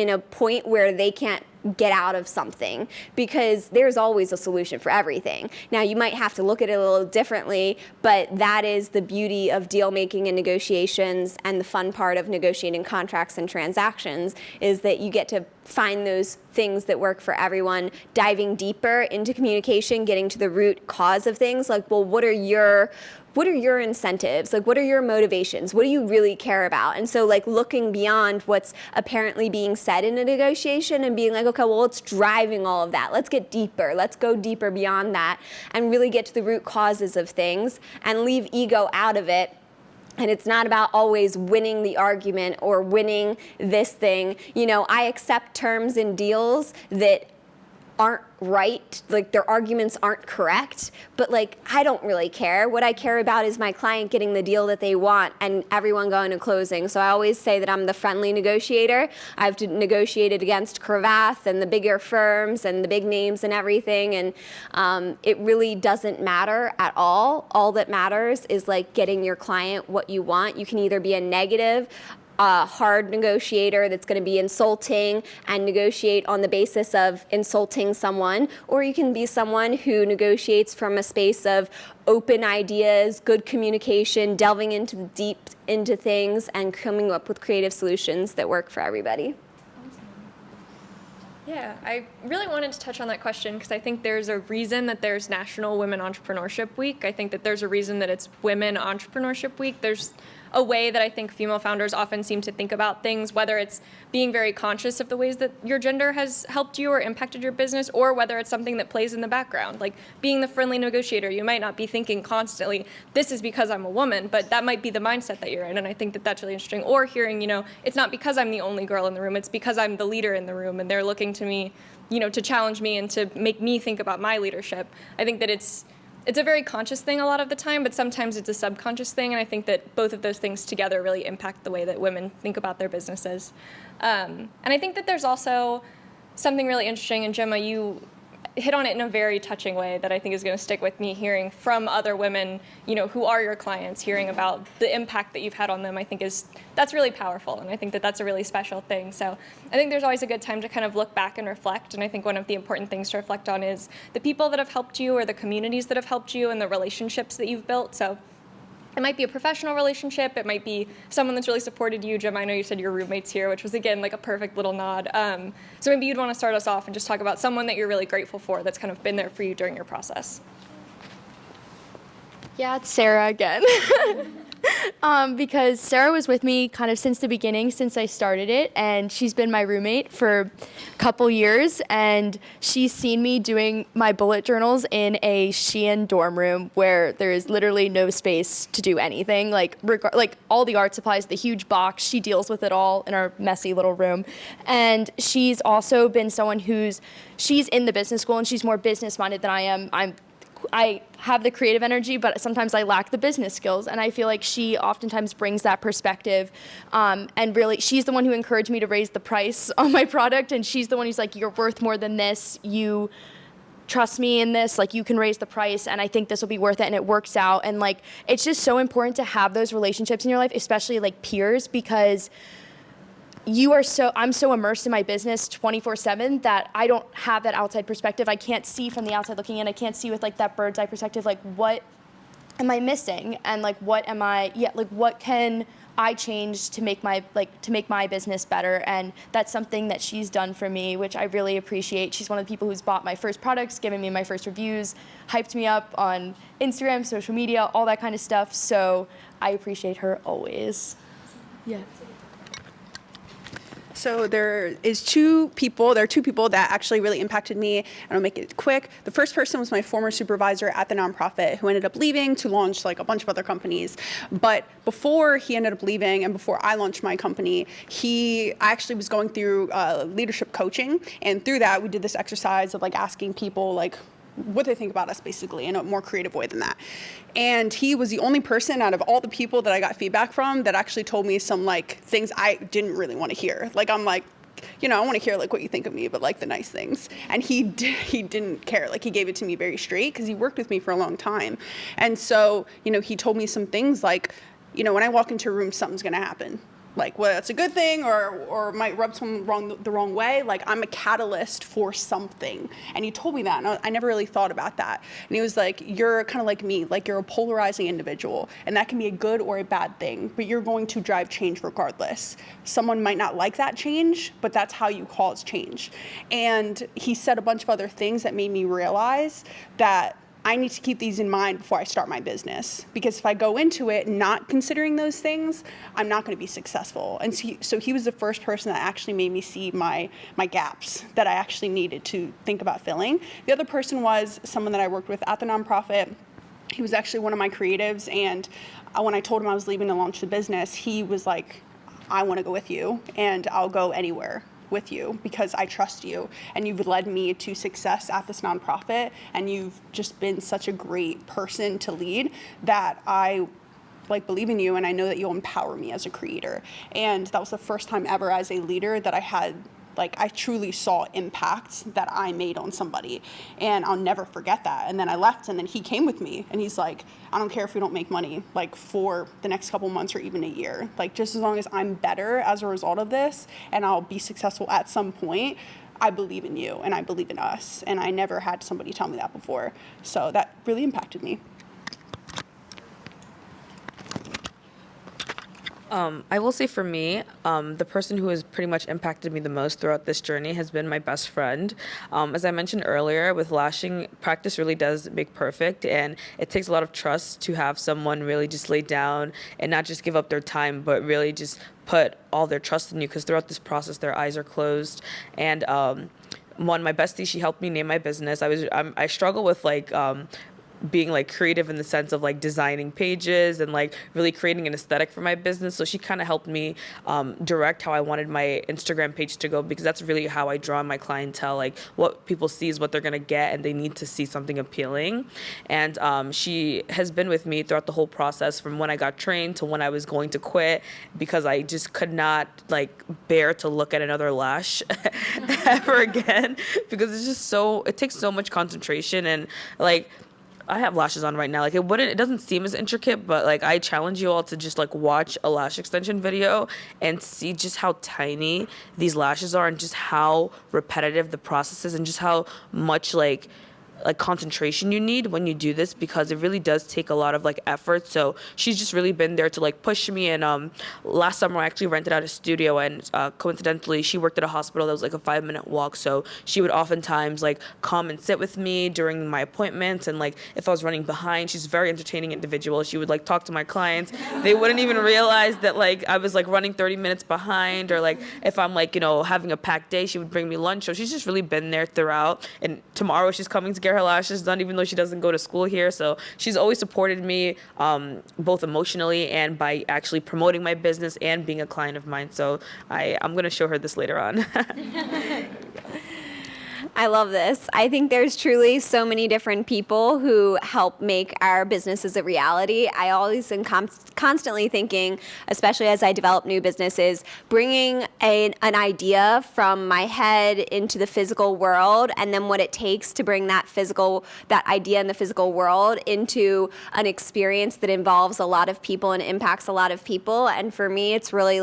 a point where they can't get out of something, because there's always a solution for everything. Now, you might have to look at it a little differently, but that is the beauty of deal making and negotiations, and the fun part of negotiating contracts and transactions is that you get to find those things that work for everyone, diving deeper into communication, getting to the root cause of things, like, well, what are your incentives? Like, what are your motivations? What do you really care about? And so, like, looking beyond what's apparently being said in a negotiation and being like, okay, well, what's driving all of that? Let's get deeper. Let's go deeper beyond that and really get to the root causes of things and leave ego out of it. And it's not about always winning the argument or winning this thing. You know, I accept terms in deals that aren't right, like their arguments aren't correct, but like I don't really care. What I care about is my client getting the deal that they want and everyone going to closing. So I always say that I'm the friendly negotiator. I've negotiated against Cravath and the bigger firms and the big names and everything, and it really doesn't matter at all. All that matters is like getting your client what you want. You can either be a negative, hard negotiator that's going to be insulting and negotiate on the basis of insulting someone, or you can be someone who negotiates from a space of open ideas, good communication, delving into deep into things, and coming up with creative solutions that work for everybody. Yeah, I really wanted to touch on that question because I think there's a reason that there's National Women Entrepreneurship Week. I think that there's a reason that it's Women Entrepreneurship Week. There's a way that I think female founders often seem to think about things, whether it's being very conscious of the ways that your gender has helped you or impacted your business, or whether it's something that plays in the background. Like being the friendly negotiator, you might not be thinking constantly, this is because I'm a woman, but that might be the mindset that you're in, and I think that that's really interesting. Or hearing, you know, it's not because I'm the only girl in the room, it's because I'm the leader in the room, and they're looking to me, you know, to challenge me and to make me think about my leadership. I think that it's a very conscious thing a lot of the time, but sometimes it's a subconscious thing, and I think that both of those things together really impact the way that women think about their businesses. And I think that there's also something really interesting, and Gemma, you hit on it in a very touching way that I think is going to stick with me, hearing from other women, you know, who are your clients, hearing about the impact that you've had on them. I think that's really powerful, and I think that that's a really special thing. So I think there's always a good time to kind of look back and reflect, and I think one of the important things to reflect on is the people that have helped you, or the communities that have helped you, and the relationships that you've built. So it might be a professional relationship, it might be someone that's really supported you. Jim, I know you said your roommate's here, which was, again, like a perfect little nod. So maybe you'd want to start us off and just talk about someone that you're really grateful for that's kind of been there for you during your process. Yeah, it's Sarah again. Because Sarah was with me kind of since the beginning, since I started it, and she's been my roommate for a couple years, and she's seen me doing my bullet journals in a Shein dorm room where there is literally no space to do anything. Like all the art supplies, the huge box, she deals with it all in our messy little room. And she's also been someone she's in the business school, and she's more business minded than I am. I have the creative energy, but sometimes I lack the business skills, and I feel like she oftentimes brings that perspective, and really, she's the one who encouraged me to raise the price on my product, and she's the one who's like, you're worth more than this, you trust me in this, like you can raise the price, and I think this will be worth it, and it works out. And like, it's just so important to have those relationships in your life, especially like peers, because I'm so immersed in my business 24/7 that I don't have that outside perspective. I can't see from the outside looking in. I can't see with like that bird's eye perspective, like what am I missing? And like what can I change to make my business better? And that's something that she's done for me, which I really appreciate. She's one of the people who's bought my first products, given me my first reviews, hyped me up on Instagram, social media, all that kind of stuff. So I appreciate her always. Yeah. So there are two people that actually really impacted me, and I'll make it quick. The first person was my former supervisor at the nonprofit, who ended up leaving to launch like a bunch of other companies. But before he ended up leaving, and before I launched my company, I actually was going through leadership coaching, and through that we did this exercise of like asking people like what they think about us, basically, in a more creative way than that. And he was the only person out of all the people that I got feedback from that actually told me some like things I didn't really want to hear. Like, I'm like, I want to hear like what you think of me, but like the nice things. And he didn't care. Like he gave it to me very straight because he worked with me for a long time. And so, he told me some things like, when I walk into a room, something's going to happen. Like, whether that's a good thing or might rub someone the wrong way, like I'm a catalyst for something. And he told me that, and I never really thought about that. And he was like, you're kind of like me, like you're a polarizing individual, and that can be a good or a bad thing, but you're going to drive change regardless. Someone might not like that change, but that's how you cause change. And he said a bunch of other things that made me realize that I need to keep these in mind before I start my business, because if I go into it not considering those things, I'm not going to be successful. And so he was the first person that actually made me see my gaps that I actually needed to think about filling. The other person was someone that I worked with at the nonprofit. He was actually one of my creatives, and when I told him I was leaving to launch the business, he was like, I want to go with you, and I'll go anywhere with you because I trust you, and you've led me to success at this nonprofit, and you've just been such a great person to lead that I believe in you, and I know that you'll empower me as a creator. And that was the first time ever as a leader that I had I truly saw impacts that I made on somebody, and I'll never forget that. And then I left, and then he came with me, and he's like, I don't care if we don't make money, for the next couple months or even a year. Just as long as I'm better as a result of this, and I'll be successful at some point, I believe in you, and I believe in us. And I never had somebody tell me that before. So that really impacted me. I will say for me, the person who has pretty much impacted me the most throughout this journey has been my best friend. As I mentioned earlier, with lashing, practice really does make perfect, and it takes a lot of trust to have someone really just lay down and not just give up their time, but really just put all their trust in you, because throughout this process, their eyes are closed. And my bestie, she helped me name my business. I struggle with being creative in the sense of designing pages and really creating an aesthetic for my business. So she kind of helped me direct how I wanted my Instagram page to go, because that's really how I draw my clientele. What people see is what they're going to get, and they need to see something appealing. And she has been with me throughout the whole process, from when I got trained to when I was going to quit, because I just could not bear to look at another lash ever again, because it's just it takes so much concentration. And I have lashes on right now. It doesn't seem as intricate, but I challenge you all to just watch a lash extension video and see just how tiny these lashes are, and just how repetitive the process is, and just how much concentration you need when you do this, because it really does take a lot of effort. So she's just really been there to push me. And last summer I actually rented out a studio, and coincidentally she worked at a hospital that was a 5-minute walk. So she would oftentimes come and sit with me during my appointments, and if I was running behind, she's a very entertaining individual. She would talk to my clients. They wouldn't even realize that I was running 30 minutes behind, or if I'm having a packed day, she would bring me lunch. So she's just really been there throughout. And tomorrow she's coming to get her lashes done, even though she doesn't go to school here. So she's always supported me, both emotionally and by actually promoting my business and being a client of mine. So I'm going to show her this later on. I love this. I think there's truly so many different people who help make our businesses a reality. I always am constantly thinking, especially as I develop new businesses, bringing an idea from my head into the physical world, and then what it takes to bring that idea in the physical world into an experience that involves a lot of people and impacts a lot of people. And for me, it's really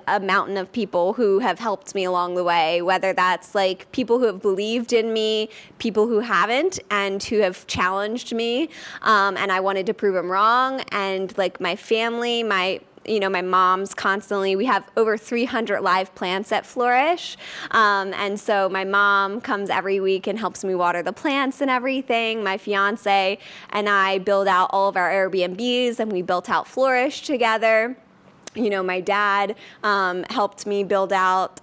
a mountain of people who have helped me along the way, whether that's people who have believed in me, people who haven't, and who have challenged me, and I wanted to prove them wrong, and my family, my mom's constantly, we have over 300 live plants at Flourish. And so my mom comes every week and helps me water the plants and everything. My fiance and I build out all of our Airbnbs, and we built out Flourish together. My dad helped me build out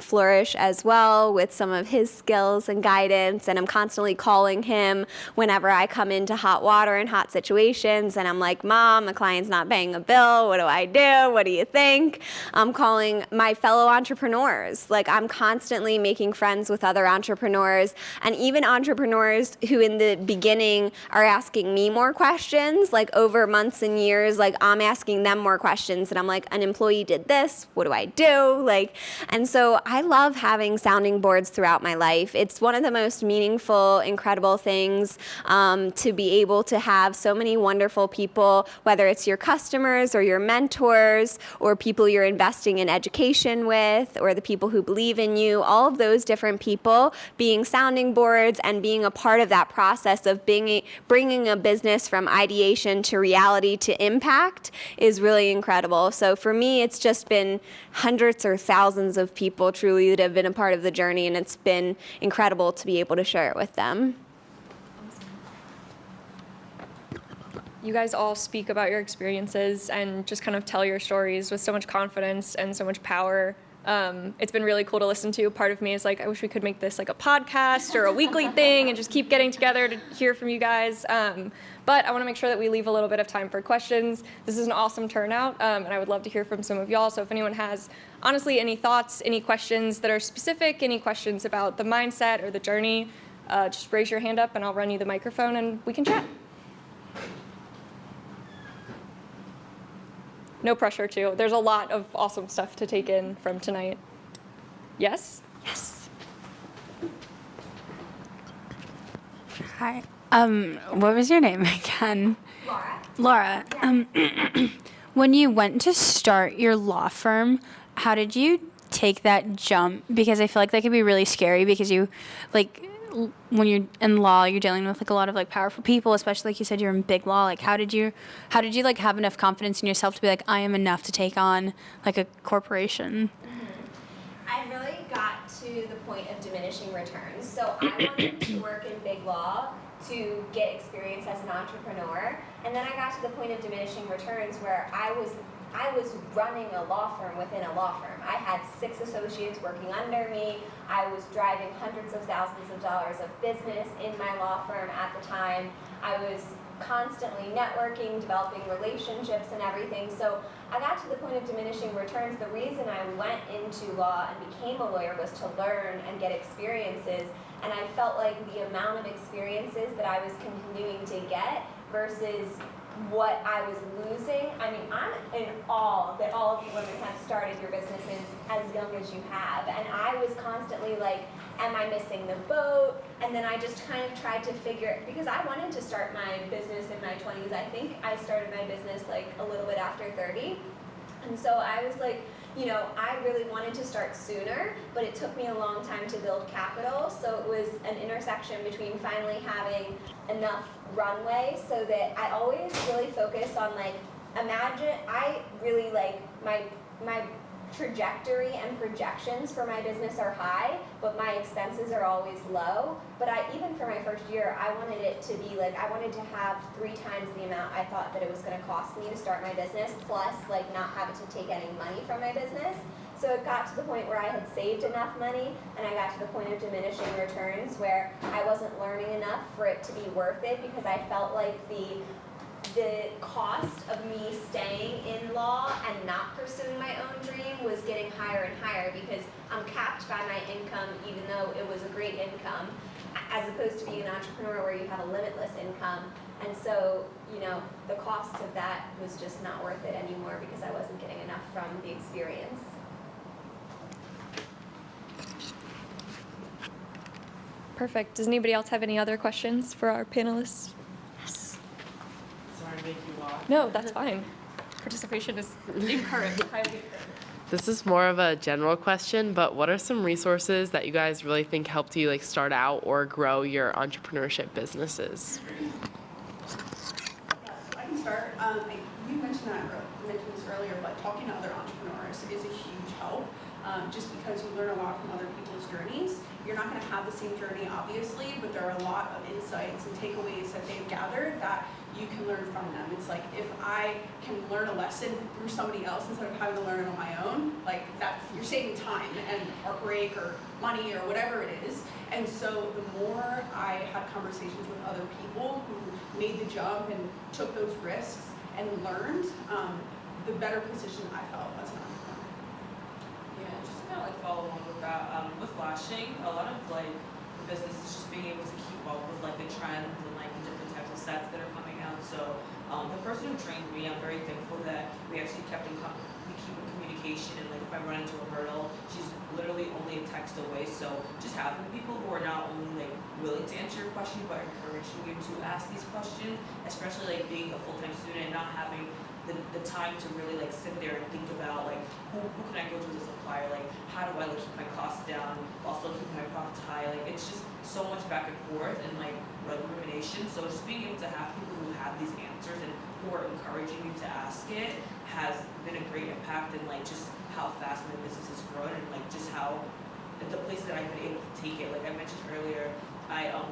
Flourish as well with some of his skills and guidance, and I'm constantly calling him whenever I come into hot water and hot situations, and I'm like, Mom, the client's not paying a bill. What do I do? What do you think? I'm calling my fellow entrepreneurs. I'm constantly making friends with other entrepreneurs, and even entrepreneurs who in the beginning are asking me more questions, over months and years, I'm asking them more questions, and I'm like, an employee did this, what do I do? Like, and so I love having sounding boards throughout my life. It's one of the most meaningful, incredible things to be able to have so many wonderful people, whether it's your customers or your mentors or people you're investing in education with or the people who believe in you, all of those different people being sounding boards and being a part of that process of bringing a business from ideation to reality to impact is really incredible. So for me, it's just been hundreds or thousands of people truly that have been a part of the journey, and it's been incredible to be able to share it with them. You guys all speak about your experiences and just kind of tell your stories with so much confidence and so much power. It's been really cool to listen to. Part of me is like, I wish we could make this like a podcast or a weekly thing and just keep getting together to hear from you guys. But I want to make sure that we leave a little bit of time for questions. This is an awesome turnout, and I would love to hear from some of y'all. So if anyone has, honestly, any thoughts, any questions that are specific, any questions about the mindset or the journey, just raise your hand up and I'll run you the microphone and we can chat. No pressure, too. There's a lot of awesome stuff to take in from tonight. Yes? Yes. Hi. What was your name again? Laura. When you went to start your law firm, how did you take that jump? Because I feel like that could be really scary because you, like, when you're in law, you're dealing with like a lot of like powerful people, especially like you said, you're in big law. Like, how did you like have enough confidence in yourself to be like, I am enough to take on like a corporation? I really got to the point of diminishing returns. So I wanted to work in big law to get experience as an entrepreneur. And then I got to the point of diminishing returns where I was running a law firm within a law firm. I had 6 associates working under me. I was driving hundreds of thousands of dollars of business in my law firm at the time. I was constantly networking, developing relationships and everything. So I got to the point of diminishing returns. The reason I went into law and became a lawyer was to learn and get experiences. And I felt like the amount of experiences that I was continuing to get versus what I was losing. I mean, I'm in awe that all of you women have started your businesses as young as you have. And I was constantly like, am I missing the boat? And then I just kind of tried to figure, because I wanted to start my business in my 20s. I think I started my business like a little bit after 30. And so I was like, you know, I really wanted to start sooner, but it took me a long time to build capital. So it was an intersection between finally having enough runway so that I always really focus on like, imagine, I really like my trajectory and projections for my business are high, but my expenses are always low. But even for my first year, I wanted it to be like, I wanted to have 3 times the amount I thought that it was going to cost me to start my business, plus like not having to take any money from my business. So it got to the point where I had saved enough money, and I got to the point of diminishing returns where I wasn't learning enough for it to be worth it, because I felt like the cost of me staying in law and not pursuing my own dream was getting higher and higher, because I'm capped by my income even though it was a great income, as opposed to being an entrepreneur where you have a limitless income. And so, you know, the cost of that was just not worth it anymore because I wasn't getting enough from the experience. Perfect. Does anybody else have any other questions for our panelists? Sorry to make you walk. No, that's fine. Participation is encouraged. Highly encouraged. This is more of a general question, but what are some resources that you guys really think helped you like start out or grow your entrepreneurship businesses? So I can start. You mentioned this earlier, but talking to other entrepreneurs is a huge help. Just because you learn a lot from other people's journeys. You're not going to have the same journey, obviously, but there are a lot of insights and takeaways that they've gathered that you can learn from them. It's like, if I can learn a lesson through somebody else instead of having to learn it on my own, like that's, you're saving time and or break or money or whatever it is. And so the more I had conversations with other people who made the jump and took those risks and learned, the better position I felt as an entrepreneur. Yeah, just to kind of like follow along with that, with lashing, a lot of like the business is just being able to keep up with like the trends and like the different types of sets that are coming out on. So the person who trained me, I'm very thankful that we actually we keep in communication, and like if I run into a hurdle, she's literally only a text away. So just having people who are not only like willing to answer your question, but encouraging you to ask these questions, especially like being a full-time student and not having the time to really like sit there and think about like who can I go to as a supplier, like how do I like keep my costs down while still keeping my profits high. Like it's just so much back and forth and like rumination. So just being able to have people who have these answers and who are encouraging you to ask it has been a great impact in like just how fast my business has grown and like just how the place that I've been able to take it. Like I mentioned earlier, I I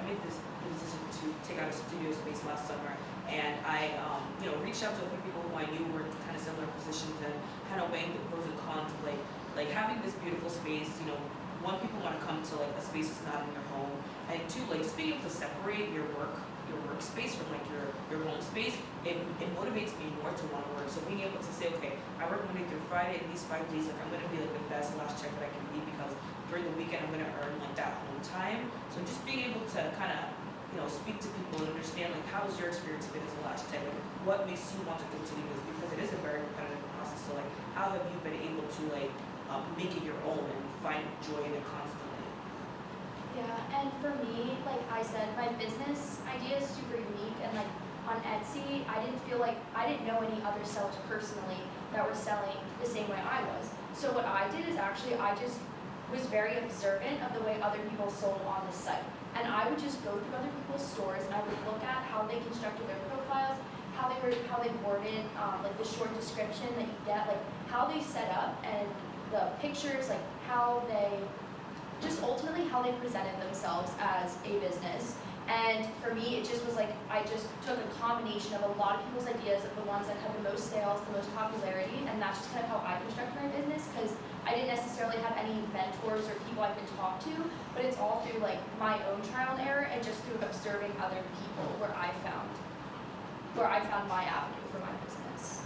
made this decision to take out a studio space last summer, and I reached out to a few people who I knew were in kind of similar positions and kind of weighing the pros and cons of like having this beautiful space. One, people want to come to like a space that's not in your home, and two, like just being able to separate your workspace from like your home space, it motivates me more to want to work. So being able to say, okay, I work Monday through Friday, and these 5 days, like I'm gonna be like the best last check that I can be, because during the weekend I'm gonna earn like that home time. So just being able to kind of speak to people and understand like how has your experience been as a last check, like what makes you want to continue this, because it is a very competitive process. So like how have you been able to like make it your own and find joy in it constantly? Yeah, and for me, like I said, my business idea is super unique, and like on Etsy, I didn't know any other sellers personally that were selling the same way I was. So what I did is actually I just was very observant of the way other people sold on the site. And I would just go through other people's stores and I would look at how they constructed their profiles, how they worded like the short description that you get, like how they set up and the pictures, like how they just ultimately how they presented themselves as a business. And for me, it just was like I just took a combination of a lot of people's ideas of the ones that had the most sales, the most popularity, and that's just kind of how I construct my business, because I didn't necessarily have any mentors or people I could talk to, but it's all through like my own trial and error and just through observing other people where I found my avenue for my business.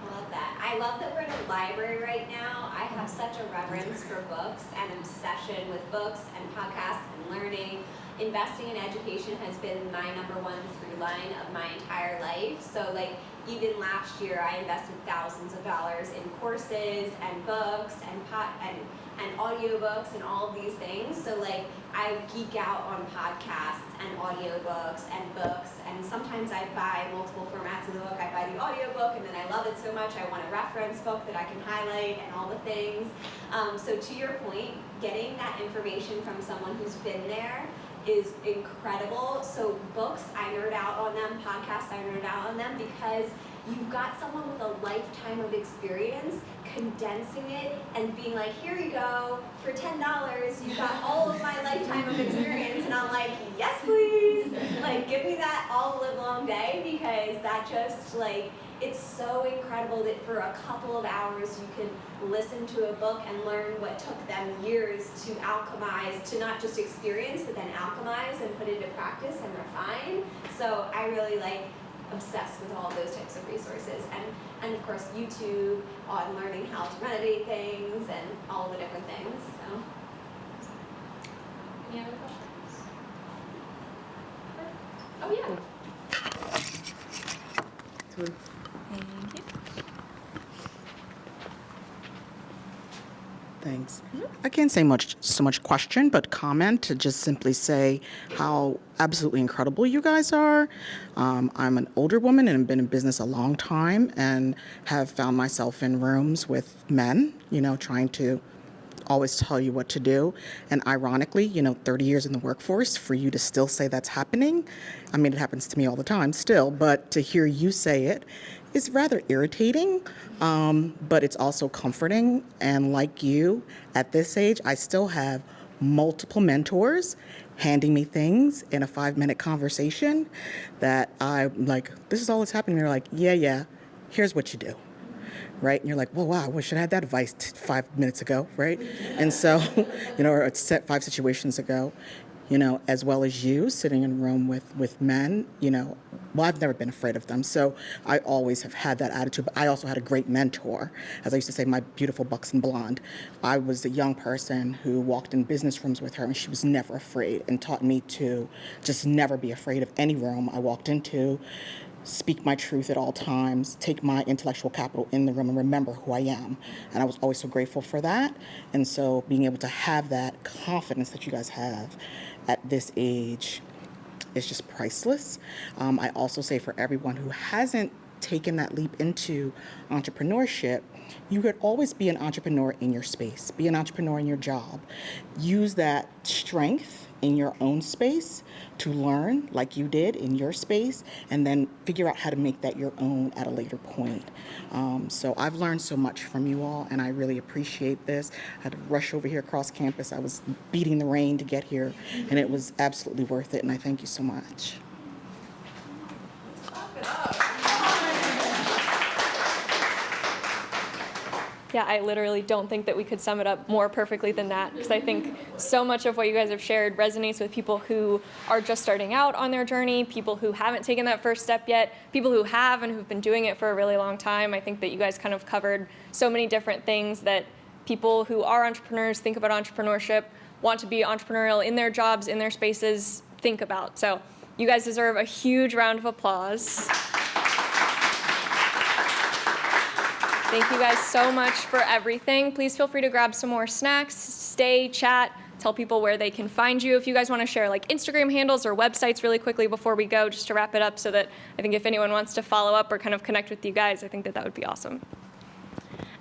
I love that. I love that we're in a library right now. I have such a reverence for books and obsession with books and podcasts and learning. Investing in education has been my #1 through line of my entire life. So like even last year, I invested thousands of dollars in courses and books and audiobooks and all of these things. So like I geek out on podcasts and audiobooks and books, and sometimes I buy multiple formats of the book. I buy the audiobook and then I love it so much I want a reference book that I can highlight and all the things. So to your point, getting that information from someone who's been there is incredible. So books, I nerd out on them. Podcasts, I nerd out on them, because you've got someone with a lifetime of experience condensing it and being like, here you go, for $10, you got all of my lifetime of experience. And I'm like, yes, please. Like, give me that all the live long day, because that just like, it's so incredible that for a couple of hours you can listen to a book and learn what took them years to alchemize, to not just experience, but then alchemize and put into practice and refine. So I really obsessed with all of those types of resources, and of course YouTube on learning how to renovate things and all the different things. So any other questions? Oh yeah. Thank you. Thanks. I can't say so much question, but comment to just simply say how absolutely incredible you guys are. I'm an older woman and have been in business a long time and have found myself in rooms with men, trying to always tell you what to do. And ironically, 30 years in the workforce, for you to still say that's happening, I mean, it happens to me all the time still, but to hear you say it is rather irritating, but it's also comforting. And like you, at this age, I still have multiple mentors handing me things in a 5-minute conversation that I'm like, this is all that's happening. They're like, yeah, here's what you do. Right? And you're like, well, wow, I wish I had that advice 5 minutes ago, right? And so, or 5 situations ago, as well as you sitting in a room with men, well, I've never been afraid of them. So I always have had that attitude. But I also had a great mentor. As I used to say, my beautiful buxom blonde. I was a young person who walked in business rooms with her, and she was never afraid and taught me to just never be afraid of any room I walked into, speak my truth at all times, take my intellectual capital in the room, and remember who I am. And I was always so grateful for that. And so being able to have that confidence that you guys have at this age, it's just priceless. I also say for everyone who hasn't taken that leap into entrepreneurship, you could always be an entrepreneur in your space, be an entrepreneur in your job. Use that strength in your own space to learn like you did in your space, and then figure out how to make that your own at a later point. So I've learned so much from you all, and I really appreciate this. I had to rush over here across campus. I was beating the rain to get here, and it was absolutely worth it, and I thank you so much. Yeah, I literally don't think that we could sum it up more perfectly than that, because I think so much of what you guys have shared resonates with people who are just starting out on their journey, people who haven't taken that first step yet, people who have and who've been doing it for a really long time. I think that you guys kind of covered so many different things that people who are entrepreneurs, think about entrepreneurship, want to be entrepreneurial in their jobs, in their spaces, think about. So you guys deserve a huge round of applause. Thank you guys so much for everything. Please feel free to grab some more snacks, stay, chat, tell people where they can find you. If you guys want to share like Instagram handles or websites really quickly before we go, just to wrap it up, so that I think if anyone wants to follow up or kind of connect with you guys, I think that would be awesome.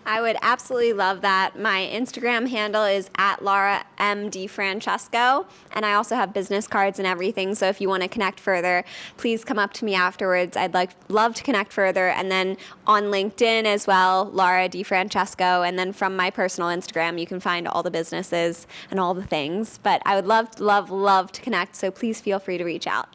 I would absolutely love that. My Instagram handle is @LauraMDFrancesco, and I also have business cards and everything, so if you want to connect further, please come up to me afterwards. I'd love to connect further. And then on LinkedIn as well, Laura D. Francesco, and then from my personal Instagram, you can find all the businesses and all the things. But I would love to connect, so please feel free to reach out.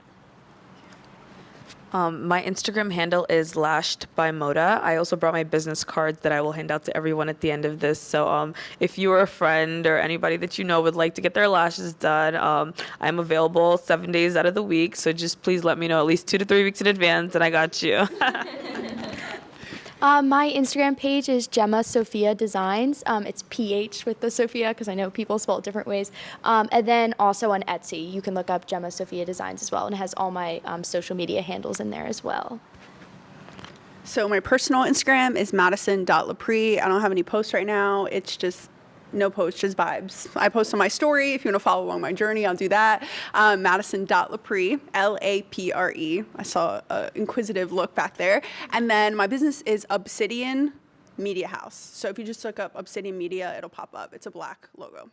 My Instagram handle is Lashed by Moda. I also brought my business cards that I will hand out to everyone at the end of this. So if you or a friend or anybody that you know would like to get their lashes done, I'm available 7 days out of the week. So just please let me know at least 2 to 3 weeks in advance, and I got you. My Instagram page is Gemma Sophia Designs. It's PH with the Sophia, because I know people spell it different ways. And then also on Etsy, you can look up Gemma Sophia Designs as well, and it has all my social media handles in there as well. So my personal Instagram is madison.lapre. I don't have any posts right now. It's just no posts, just vibes. I post on my story. If you want to follow along my journey, I'll do that. Madison.lapre, Lapre. I saw an inquisitive look back there. And then my business is Obsidian Media House. So if you just look up Obsidian Media, it'll pop up. It's a black logo.